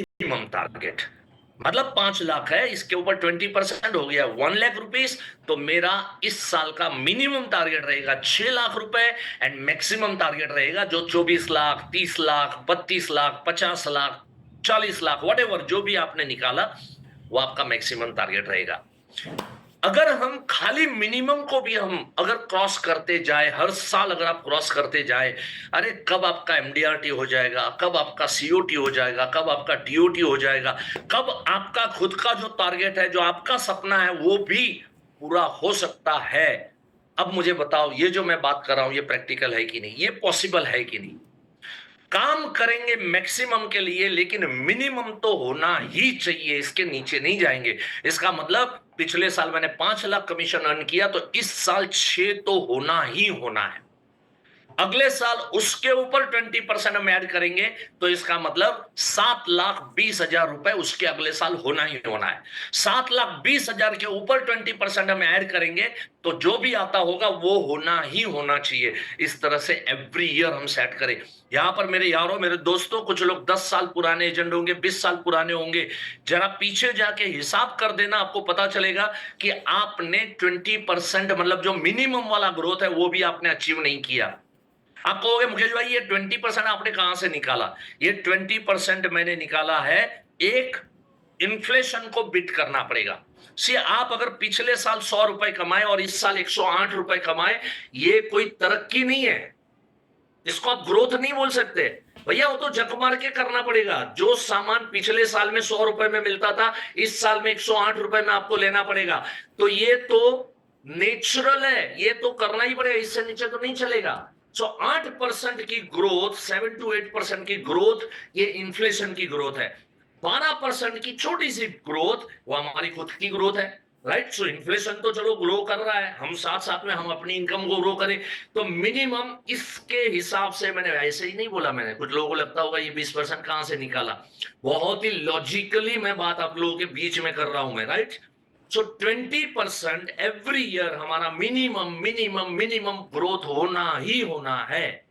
Minimum target, मतलब 5 लाख है, इसके ऊपर 20% हो गया 1 लाख रुपीस। तो मेरा इस साल का मिनिमम टारगेट रहेगा 6 लाख रुपए, एंड मैक्सिमम टारगेट रहेगा जो 24 लाख, 30 लाख, 32 लाख, 50 लाख, 40 लाख, वट एवर जो भी आपने निकाला वो आपका मैक्सिमम टारगेट रहेगा। अगर हम खाली मिनिमम को भी हम अगर क्रॉस करते जाए, हर साल अगर आप क्रॉस करते जाए, अरे कब आपका एमडीआरटी हो जाएगा, कब आपका सीओटी हो जाएगा, कब आपका टीओटी हो जाएगा, कब आपका खुद का जो टारगेट है, जो आपका सपना है, वो भी पूरा हो सकता है। अब मुझे बताओ, ये जो मैं बात कर रहा हूं ये प्रैक्टिकल है कि नहीं, ये पॉसिबल है कि नहीं? काम करेंगे मैक्सिमम के लिए, लेकिन मिनिमम तो होना ही चाहिए, इसके नीचे नहीं जाएंगे। इसका मतलब पिछले साल मैंने 5 लाख कमीशन अर्न किया, तो इस साल 6 तो होना ही होना है। अगले साल उसके ऊपर 20% हम ऐड करेंगे, तो इसका मतलब 7,20,000 रुपए उसके अगले साल होना ही होना है। 7,20,000 के ऊपर 20% हम ऐड करेंगे, तो जो भी आता होगा वो होना ही होना चाहिए। इस तरह से एवरी ईयर हम सेट करें। यहां पर मेरे यारों, मेरे दोस्तों, कुछ लोग 10 साल पुराने एजेंट होंगे, 20 साल पुराने होंगे। जरा पीछे जाके हिसाब कर देना, आपको पता चलेगा कि आपने 20% मतलब जो मिनिमम वाला ग्रोथ है वो भी आपने अचीव नहीं किया। आप कहोगे मुकेश भाई ये 20% आपने कहां से निकाला? ये 20% मैंने निकाला है, एक इन्फ्लेशन को बिट करना पड़ेगा। सी आप अगर पिछले साल 100 रुपए कमाए और इस साल 108 रुपए कमाए, ये कोई तरक्की नहीं है, इसको आप ग्रोथ नहीं बोल सकते भैया। वो तो जक मार के करना पड़ेगा। जो सामान पिछले साल में 100 रुपए में मिलता था, इस साल में 108 रुपए में आपको लेना पड़ेगा। तो ये तो नेचुरल है, ये तो करना ही पड़ेगा, इससे नीचे तो नहीं चलेगा। 8% की ग्रोथ, 7 to 8% की ग्रोथ, ये इन्फ्लेशन की ग्रोथ है। 12% की छोटी सी ग्रोथ, वो हमारी खुद की ग्रोथ है। राइट? सो इन्फ्लेशन तो चलो ग्रो कर रहा है, हम साथ साथ में हम अपनी इनकम को ग्रो करें। तो मिनिमम इसके हिसाब से, मैंने ऐसे ही नहीं बोला, मैंने, कुछ लोगों को लगता होगा ये 20% कहां से निकाला, बहुत ही लॉजिकली मैं बात आप लोगों के बीच में कर रहा हूं मैं। राइट? सो 20% एवरी ईयर हमारा मिनिमम मिनिमम मिनिमम ग्रोथ होना ही होना है।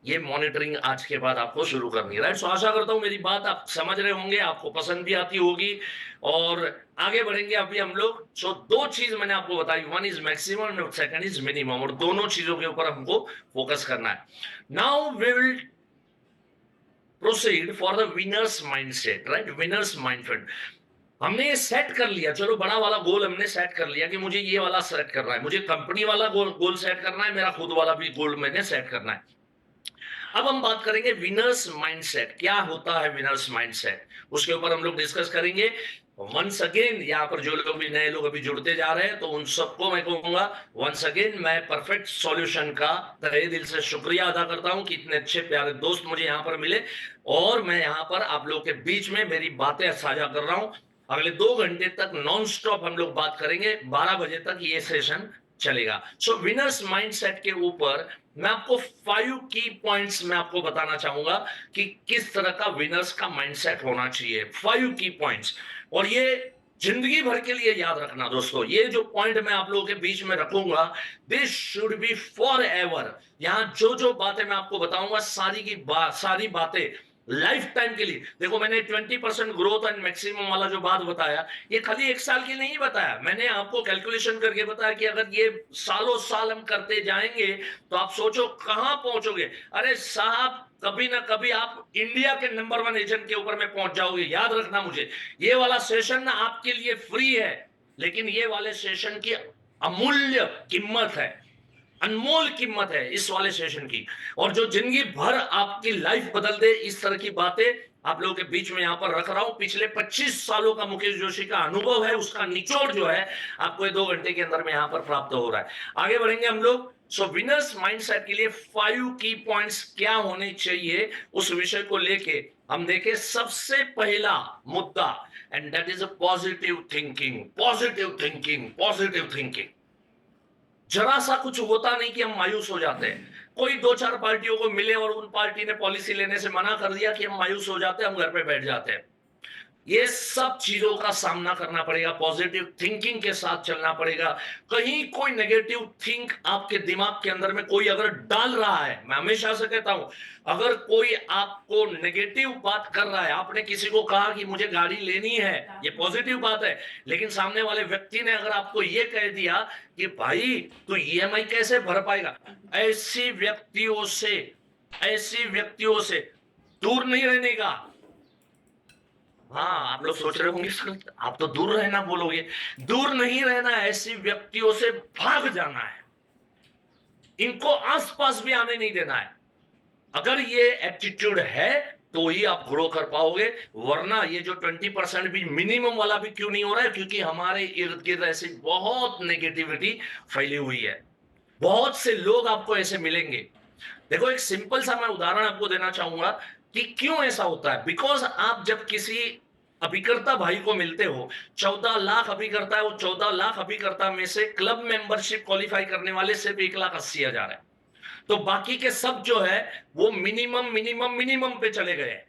ये मॉनिटरिंग आज के बाद आपको शुरू करनी है। राइट? सो आशा करता हूं मेरी बात आप समझ रहे होंगे, आपको पसंद भी आती होगी, और आगे बढ़ेंगे अभी हम लोग। सो दो चीज मैंने आपको बताई, वन इज मैक्सिमम और सेकंड इज मिनिमम, और दोनों चीजों के ऊपर हमको फोकस करना है। Now we will proceed for the winners mindset. Right? Winners mindset हमने ये सेट कर लिया, चलो बड़ा वाला गोल हमने सेट कर लिया कि मुझे ये वाला सेट करना है, मुझे कंपनी वाला गोल सेट करना है, मेरा खुद वाला भी गोल मैंने सेट करना है। अब हम बात करेंगे विनर्स माइंडसेट, क्या होता है विनर्स माइंडसेट, उसके ऊपर हम लोग डिस्कस करेंगे। वंस अगेन यहाँ पर जो लोग भी नए लोग अभी जुड़ते जा रहे हैं, तो उन सबको मैं कहूंगा वंस अगेन मैं परफेक्ट सॉल्यूशन का तहे दिल से शुक्रिया अदा करता हूं कि इतने अच्छे प्यारे दोस्त मुझे यहाँ पर मिले, और मैं यहाँ पर आप लोगों के बीच में मेरी बातें साझा कर रहा हूं। अगले 2 घंटे तक नॉन स्टॉप हम लोग बात करेंगे, 12 बजे तक ये सेशन चलेगा। सो विनर्स माइंडसेट के ऊपर मैं आपको 5 की पॉइंट्स मैं आपको बताना चाहूंगा कि किस तरह का विनर्स का माइंडसेट होना चाहिए। 5 की पॉइंट्स, और ये जिंदगी भर के लिए याद रखना दोस्तों। ये जो पॉइंट मैं आप लोगों के बीच में रखूंगा, this should be for ever. यहां जो जो बातें मैं आपको बताऊंगा, सारी बातें लाइफ टाइम के लिए। देखो मैंने 20% ग्रोथ एंड मैक्सिमम वाला जो बात बताया, ये खाली एक साल के लिए नहीं बताया, मैंने आपको कैलकुलेशन करके बताया कि अगर ये सालों साल हम करते जाएंगे तो आप सोचो कहां पहुंचोगे। अरे साहब, कभी ना कभी आप इंडिया के नंबर 1 एजेंट के ऊपर में पहुंच जाओगे। याद रखना मुझे, ये वाला सेशन ना आपके लिए फ्री है, लेकिन ये वाले सेशन की अमूल्य कीमत है, अनमोल कीमत है इस वाले सेशन की, और जो जिंदगी भर आपकी लाइफ बदल दे, इस तरह की बातें आप लोगों के बीच में यहां पर रख रहा हूं। पिछले 25 सालों का मुकेश जोशी का अनुभव है, उसका निचोड़ जो है आपको ये 2 घंटे के अंदर में यहां पर प्राप्त हो रहा है। आगे बढ़ेंगे हम लोग। सो विनर्स माइंडसेट के लिए 5 की पॉइंट्स क्या होने चाहिए, उस विषय को लेके हम देखें। सबसे पहला मुद्दा, and that is a positive thinking. Positive thinking, positive thinking. जरा सा कुछ होता नहीं कि हम मायूस हो जाते हैं। कोई 2-4 पार्टियों को मिले और उन पार्टी ने पॉलिसी लेने से मना कर दिया कि हम मायूस हो जाते हैं, हम घर पे बैठ जाते हैं। ये सब चीजों का सामना करना पड़ेगा, पॉजिटिव थिंकिंग के साथ चलना पड़ेगा। कहीं कोई नेगेटिव थिंक आपके दिमाग के अंदर में कोई अगर डाल रहा है, मैं हमेशा से कहता हूं, अगर कोई आपको नेगेटिव बात कर रहा है, आपने किसी को कहा कि मुझे गाड़ी लेनी है, ये पॉजिटिव बात है, लेकिन सामने वाले व्यक्ति ने अगर आपको ये कह दिया कि भाई तू ईएमआई कैसे भर पाएगा, ऐसी व्यक्तियों से दूर नहीं रहने का। हाँ, आप लोग सोच रहे होंगे सर आप तो दूर रहना बोलोगे, दूर नहीं रहना, ऐसी व्यक्तियों से भाग जाना है, इनको आसपास भी आने नहीं देना है। अगर ये एटीट्यूड है तो ही आप ग्रो कर पाओगे, वरना ये जो 20% भी मिनिमम वाला भी क्यों नहीं हो रहा है, क्योंकि हमारे इर्द गिर्द ऐसी बहुत नेगेटिविटी फैली हुई है, बहुत से लोग आपको ऐसे मिलेंगे। देखो एक सिंपल सा मैं उदाहरण आपको देना चाहूंगा कि क्यों ऐसा होता है। बिकॉज आप जब किसी अभिकर्ता भाई को मिलते हो, 14 लाख अभिकर्ता है, वो 14 लाख अभिकर्ता में से क्लब मेंबरशिप क्वालिफाई करने वाले सिर्फ 1,80,000 है, तो बाकी के सब जो है वो मिनिमम मिनिमम मिनिमम पे चले गए हैं।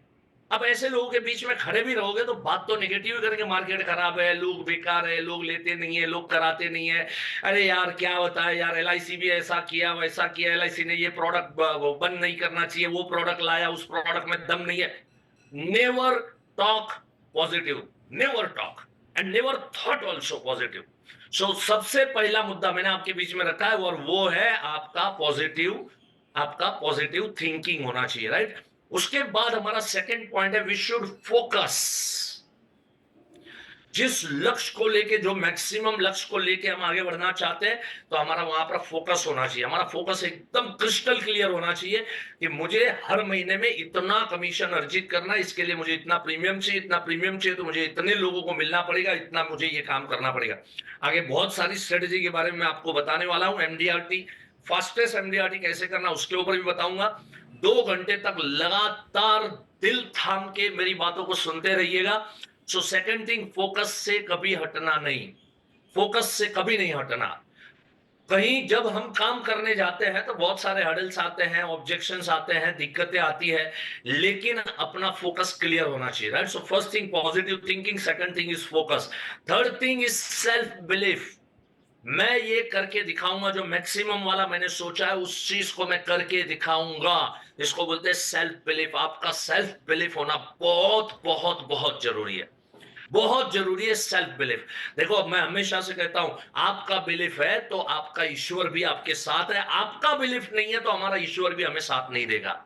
अब ऐसे लोगों के बीच में खड़े भी रहोगे तो बात तो नेगेटिव करेंगे, मार्केट खराब है, लोग बेकार है, लोग लेते नहीं है, लोग कराते नहीं है, अरे यार क्या होता है यार, एलआईसी भी ऐसा किया वैसा किया, एलआईसी ने ये प्रोडक्ट बंद नहीं करना चाहिए, वो प्रोडक्ट लाया, उस प्रोडक्ट में दम नहीं है। Never talk positive, never talk and never thought also positive. So सबसे पहला मुद्दा मैंने आपके बीच में रखा है और वो है आपका पॉजिटिव थिंकिंग होना चाहिए, राइट। उसके बाद हमारा सेकंड पॉइंट है, वी शुड फोकस। जिस लक्ष्य को लेके, जो मैक्सिमम लक्ष्य को लेके हम आगे बढ़ना चाहते हैं, तो हमारा वहां पर फोकस होना चाहिए। हमारा फोकस एकदम क्रिस्टल क्लियर होना चाहिए कि मुझे हर महीने में इतना कमीशन अर्जित करना है, इसके लिए मुझे इतना प्रीमियम चाहिए, इतना प्रीमियम चाहिए तो मुझे इतने लोगों को मिलना पड़ेगा, इतना मुझे ये काम करना पड़ेगा। आगे बहुत सारी स्ट्रेटेजी के बारे में आपको बताने वाला हूं। एमडीआरटी, फास्टेस्ट एमडीआरटी कैसे करना उसके ऊपर भी बताऊंगा। 2 घंटे तक लगातार दिल थाम के मेरी बातों को सुनते रहिएगा। सो सेकंड थिंग, फोकस से कभी हटना नहीं, फोकस से कभी नहीं हटना। कहीं जब हम काम करने जाते हैं तो बहुत सारे हडल्स आते हैं, ऑब्जेक्शंस आते हैं, दिक्कतें आती है, लेकिन अपना फोकस क्लियर होना चाहिए, right. So first thing positive thinking, second thing is focus, third thing is self belief. मैं ये करके दिखाऊंगा, जो मैक्सिमम वाला मैंने सोचा है उस चीज को मैं करके दिखाऊंगा। इसको बोलते हैं सेल्फ बिलीफ। आपका सेल्फ बिलीफ होना बहुत बहुत बहुत जरूरी है, बहुत जरूरी है सेल्फ बिलीफ। देखो मैं हमेशा से कहता हूं, आपका बिलीफ है तो आपका ईश्वर भी आपके साथ है, आपका बिलीफ नहीं है तो हमारा ईश्वर भी हमें साथ नहीं देगा।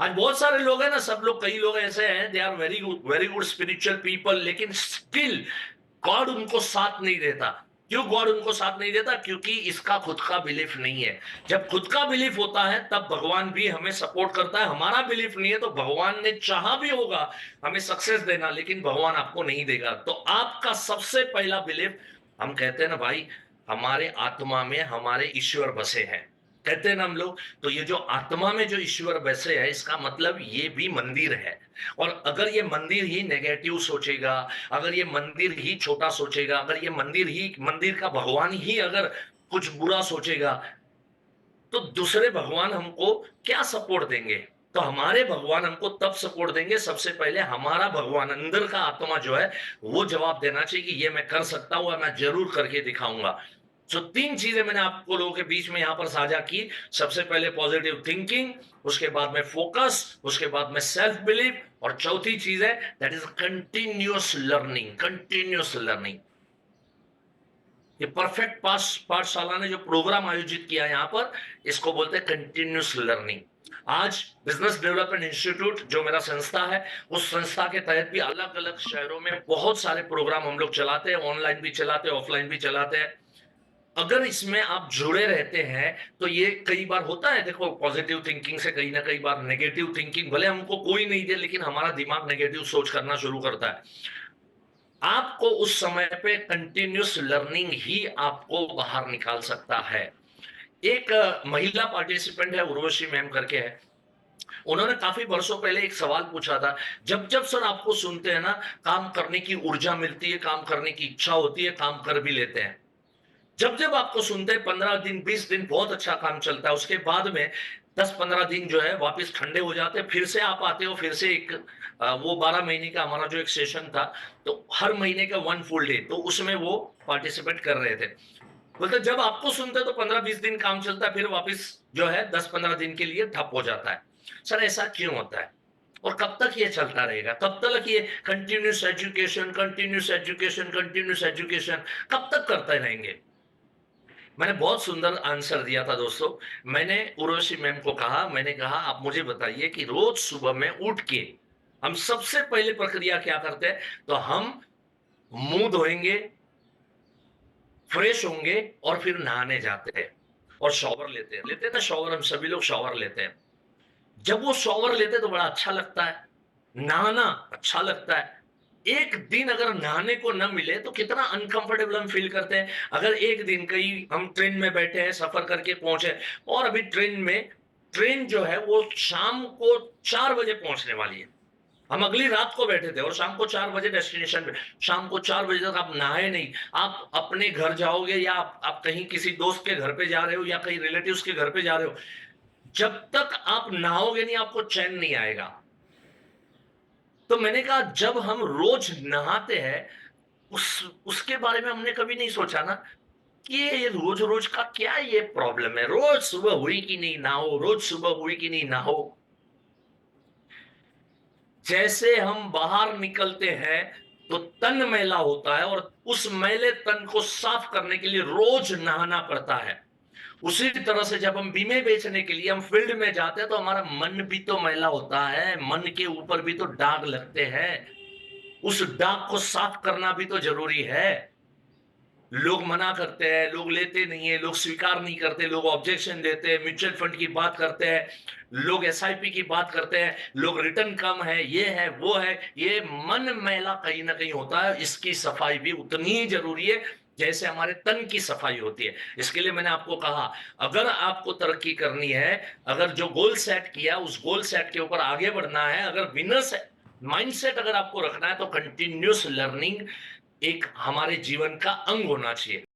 आज बहुत सारे लोग हैं ना, सब लोग, कई लोग ऐसे हैं, they are very good spiritual people, लेकिन स्टिल गॉड उनको साथ नहीं देता। क्यों गॉड उनको साथ नहीं देता? क्योंकि इसका खुद का बिलीफ नहीं है। जब खुद का बिलीफ होता है तब भगवान भी हमें सपोर्ट करता है। हमारा बिलीफ नहीं है तो भगवान ने चाहा भी होगा हमें सक्सेस देना, लेकिन भगवान आपको नहीं देगा। तो आपका सबसे पहला बिलीफ, हम कहते हैं ना भाई, हमारे आत्मा में हमारे ईश्वर बसे हैं, कहते हैं ना हम लोग। तो ये जो आत्मा में जो ईश्वर बसे है, इसका मतलब ये भी मंदिर है। और अगर ये मंदिर ही नेगेटिव सोचेगा, अगर ये मंदिर ही छोटा सोचेगा, अगर ये मंदिर का भगवान ही अगर कुछ बुरा सोचेगा, तो दूसरे भगवान हमको क्या सपोर्ट देंगे? तो हमारे भगवान हमको तब सपोर्ट देंगे, सबसे पहले हमारा भगवान, अंदर का आत्मा जो है, वो जवाब देना चाहिए कि ये मैं कर सकता हूं, मैं जरूर करके दिखाऊंगा। तो 3 चीजें मैंने आपको लोगों के बीच में यहां पर साझा की। सबसे पहले पॉजिटिव थिंकिंग, उसके बाद में फोकस, उसके बाद में सेल्फ बिलीफ, और चौथी चीज है that is continuous learning, continuous learning. ये परफेक्ट पाठशाला ने जो प्रोग्राम आयोजित किया यहां पर, इसको बोलते हैं कंटिन्यूअस लर्निंग। आज बिजनेस डेवलपमेंट इंस्टीट्यूट जो मेरा संस्था है, उस संस्था के तहत भी अलग अलग शहरों में बहुत सारे प्रोग्राम हम लोग चलाते हैं, ऑनलाइन भी चलाते हैं, ऑफलाइन भी चलाते हैं। अगर इसमें आप जुड़े रहते हैं तो ये कई बार होता है, देखो पॉजिटिव थिंकिंग से कहीं ना कई बार नेगेटिव थिंकिंग, भले हमको कोई नहीं दे लेकिन हमारा दिमाग नेगेटिव सोच करना शुरू करता है। आपको उस समय पे कंटिन्यूस लर्निंग ही आपको बाहर निकाल सकता है। एक महिला पार्टिसिपेंट है, उर्वशी मैम करके है, उन्होंने काफी वर्षों पहले एक सवाल पूछा था। जब जब सर आपको सुनते हैं ना, काम करने की ऊर्जा मिलती है, काम करने की इच्छा होती है, काम कर भी लेते हैं। जब जब आपको सुनते हैं 15 दिन 20 दिन बहुत अच्छा काम चलता है, उसके बाद में 10-15 दिन जो है वापस ठंडे हो जाते हैं, फिर से आप आते हो, फिर से एक वो 12 महीने का हमारा जो एक सेशन था, तो हर महीने का 1 फुल डे, तो उसमें वो पार्टिसिपेट कर रहे थे। बोलते जब आपको सुनते हैं तो 15-20 दिन काम चलता है, फिर वापस जो है 10-15 दिन के लिए ठप हो जाता है। सर ऐसा क्यों होता है? और कब तक ये चलता रहेगा? कब तक ये continuous education, continuous education, continuous education कब तक करते रहेंगे? मैंने बहुत सुंदर आंसर दिया था दोस्तों। मैंने उर्वशी मैम को कहा, मैंने कहा आप मुझे बताइए कि रोज सुबह में उठ के हम सबसे पहले प्रक्रिया क्या करते हैं? तो हम मुंह धोएंगे, फ्रेश होंगे और फिर नहाने जाते हैं और शॉवर लेते हैं। लेते हैं ना शॉवर, हम सभी लोग शॉवर लेते हैं। जब वो शॉवर लेते हैं तो बड़ा अच्छा लगता है, नहाना अच्छा लगता है। एक दिन अगर नहाने को न मिले तो कितना अनकंफर्टेबल हम फील करते हैं। अगर एक दिन कहीं हम ट्रेन में बैठे हैं, सफर करके पहुंचे और अभी ट्रेन जो है वो शाम को 4 बजे पहुंचने वाली है। हम अगली रात को बैठे थे और शाम को 4 बजे डेस्टिनेशन पे, शाम को 4 बजे तक आप नहाए नहीं, आप अपने घर जाओगे या आप कहीं किसी दोस्त के घर पे जा रहे हो या कहीं रिलेटिव्स के घर पे जा रहे हो, जब तक आप नहाओगे नहीं आपको चैन नहीं आएगा। तो मैंने कहा जब हम रोज नहाते हैं, उसके बारे में हमने कभी नहीं सोचा ना कि ये रोज-रोज का क्या ये प्रॉब्लम है? रोज सुबह हुई कि नहीं नहाओ, रोज सुबह हुई कि नहीं नहाओ। जैसे हम बाहर निकलते हैं तो तन मैला होता है और उस मैले तन को साफ करने के लिए रोज नहाना पड़ता है। उसी तरह से जब हम बीमे बेचने के लिए हम फील्ड में जाते हैं तो हमारा मन भी तो मैला होता है, मन के ऊपर भी तो दाग लगते हैं। उस दाग को साफ करना भी तो जरूरी है। लोग मना करते हैं, लोग लेते नहीं है, लोग स्वीकार नहीं करते, लोग ऑब्जेक्शन देते हैं, म्यूचुअल फंड की बात करते हैं, लोग एसआईपी की बात करते हैं, लोग रिटर्न कम है, ये है, वो है। ये मन मैला कहीं ना कहीं होता है, इसकी सफाई भी उतनी ही जरूरी है जैसे हमारे तन की सफाई होती है। इसके लिए मैंने आपको कहा, अगर आपको तरक्की करनी है, अगर जो गोल सेट किया उस गोल सेट के ऊपर आगे बढ़ना है, अगर विनर्स माइंडसेट अगर आपको रखना है तो कंटिन्यूस लर्निंग एक हमारे जीवन का अंग होना चाहिए।